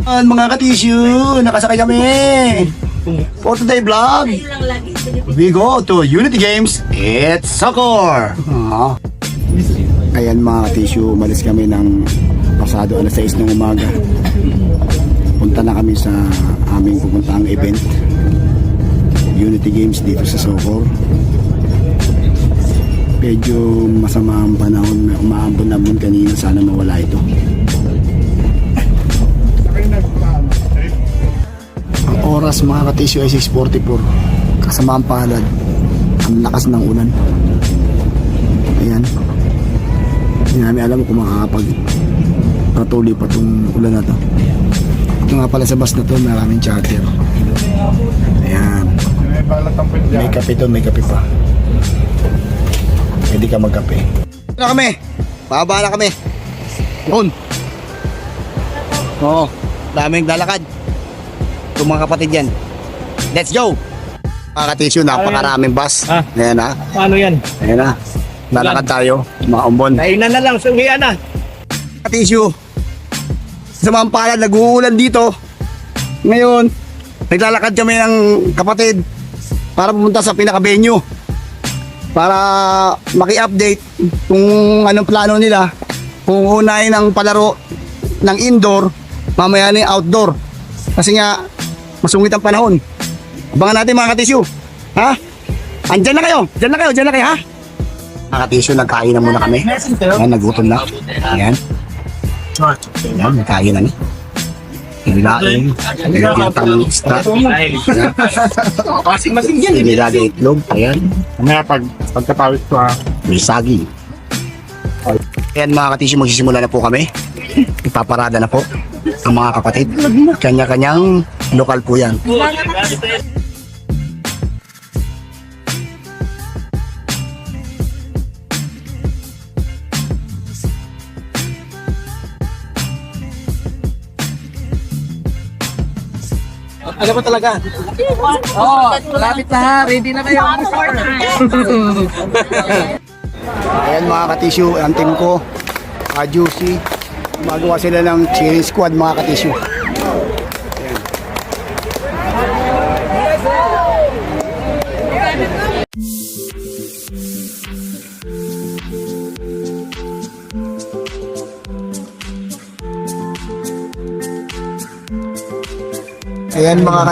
Mga ka-tissue, nakasakay kami. For today vlog, we go to Unity Games. It's soccer. Ayan mga ka-tissue, umalis kami ng pasado alas 6 ng umaga. Punta na kami sa aming pupuntang event, Unity Games dito sa Socor. Medyo masama ang panahon, umaambon-ambon kanina, sana mawala ito. Ang oras mga ka-tissue ay 6:44, kasama ang palad, ang lakas ng ulan. Ayan, hindi namin alam kung makakapag patuloy pa itong ulan na to. Ito nga pala sa bus na to, maraming charger. Ayan, may kape to, may kape pa. Pwede ka magkape. Na kami, bababa na kami. Doon. Oo, daming lalakad. Itong mga kapatid yan. Let's go! Mga ka-tissue, napakaraming bus. Ayan na. Paano yan? Ayan na. Lalakad tayo, mga umbon. Kainan na lang, sumiyan na. Ka-tissue, sa mga palad, nag-uulan dito. Ngayon, naglalakad kami ng kapatid para pumunta sa pinaka-venue. Para maki-update kung anong plano nila. Kung unahin ang palaro ng indoor, mamaya na yung outdoor. Kasi nga, masungit ang panahon. Abangan natin mga ka-tissue. Ha? Andyan na kayo, dyan na kayo, dyan na kayo, ha? Mga ka-tissue, nagkain na muna kami. Ayan, nagutom na. Ayan. Ayan, nagkain na ni. Nilaing, nilagyan ng extra. Masing-masing yan. Nilagyan itlog, ayan. Mamaya pagkatawid ko ha. May saging. Ayan mga ka-tissue, magsisimula na po kami. Ipaparada na po ang mga kapatid. Kanya-kanyang lokal po yan. Ano ba talaga? Oo, lapit na ha. Ready na kayo. Ayan mga ka-tissue, ang team ko, Juicy. Magawa sila ng cheering squad mga ka-tissue. Ayan. Ayan mga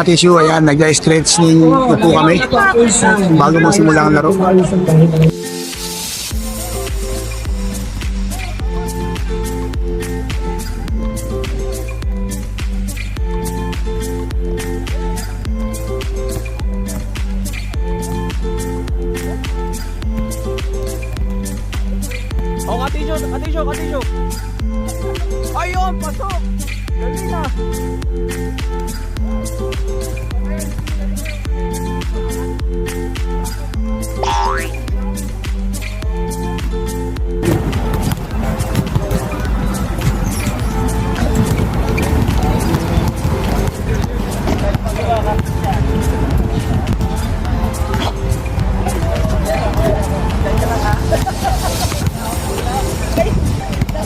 ka-tissue, ayan, nag-stretching po kami bago magsimula ang laro. Oh, katisyo. Ayun, pasok. Dali na.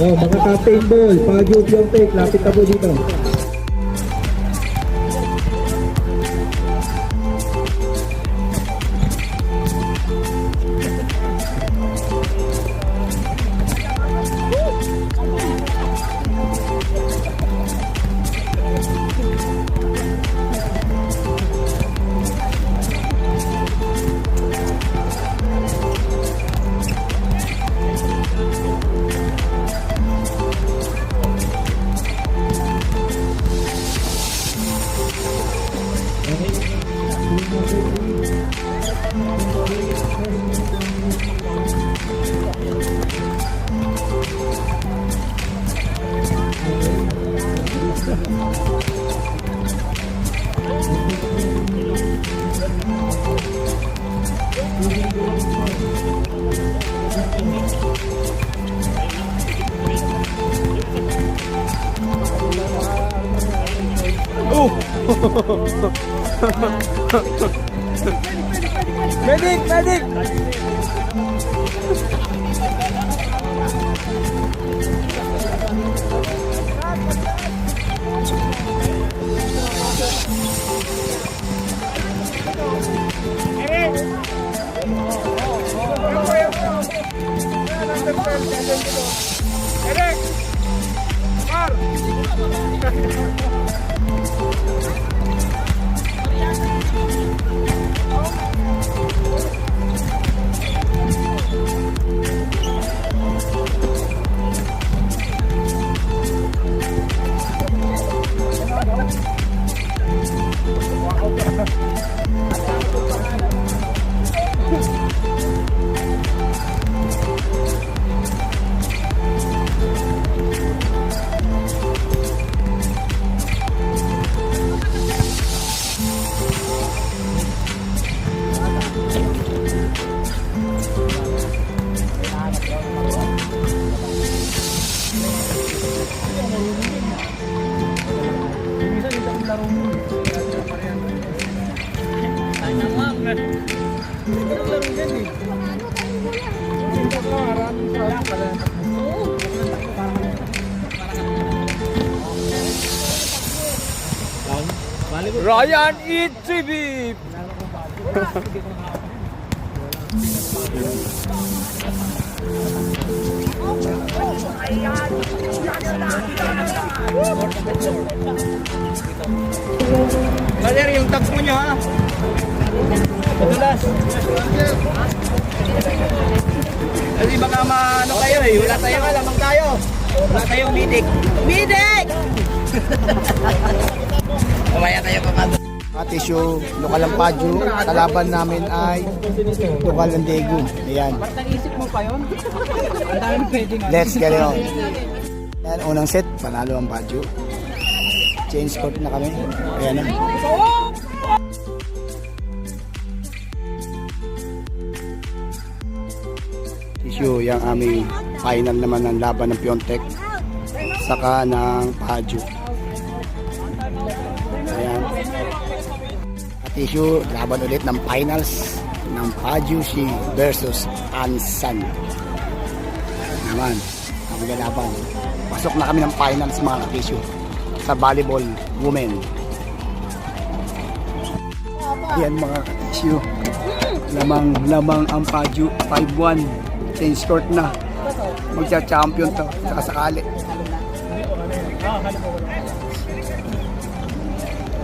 Oh, mga captain ball, pag-yung take, lapit na po dito. Medic! Medic! Ryan Eat TV. Brother, yung tags mo nyo ha. Madulas. Kasi baka maano kayo eh. Wala tayong alamang tayo. Wala tayong midik. Midik! Kumaya tayo kapag. Tissue, lokal ang Padyo. Kalaban namin ay lokal ang Daegu. Ayan. Isip mo pa yun? Ang dami pwedeng. Let's get it on. Yan, unang set, panalo ang Padyo. Change court na kami. Ayan na. Tissue, yung aming final naman ng laban ng Piontek. Saka ng Padyo. Ayan. At Tissue, laban ulit ng finals ng Padyo versus Ansan. Naman, ang galaban. Pasok na kami ng finals mga Tissue sa volleyball women. Ayan mga Tissue. Lamang ang Padyo 5-1. Change court na. Magcha-champion to. Saka sakali.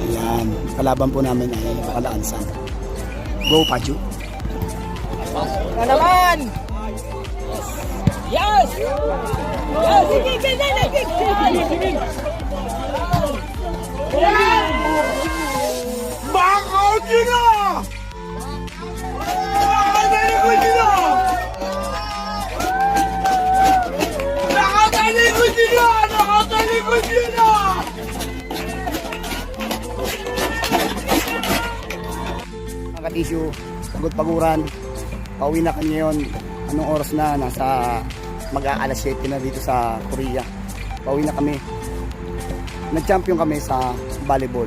Ayan. Kalaban po namin ay Ansan. Go Padyo. Na naman! Yes! Yes! Sige, sige, sige! Backout yun na! Nakatalikod yun na! Nakatalikod yun na! Nakatalikod yun na! Mga Tissue, pagod-paguran. Pauwi na kanya yun. Anong oras na? Nasa mag-aalas 7 na dito sa Korea. Pauwi na kami. Nag-champion kami sa volleyball.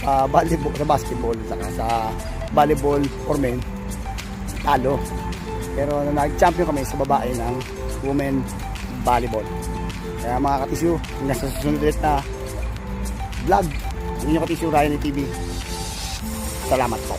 Sa basketball, saka sa volleyball for men, talo. Pero nag-champion kami sa babae ng women volleyball. Kaya mga Ka-Tissue, hanggang sa susunod ulit na vlog, hindi nyo Ka-Tissue, Ryan TV. Salamat po.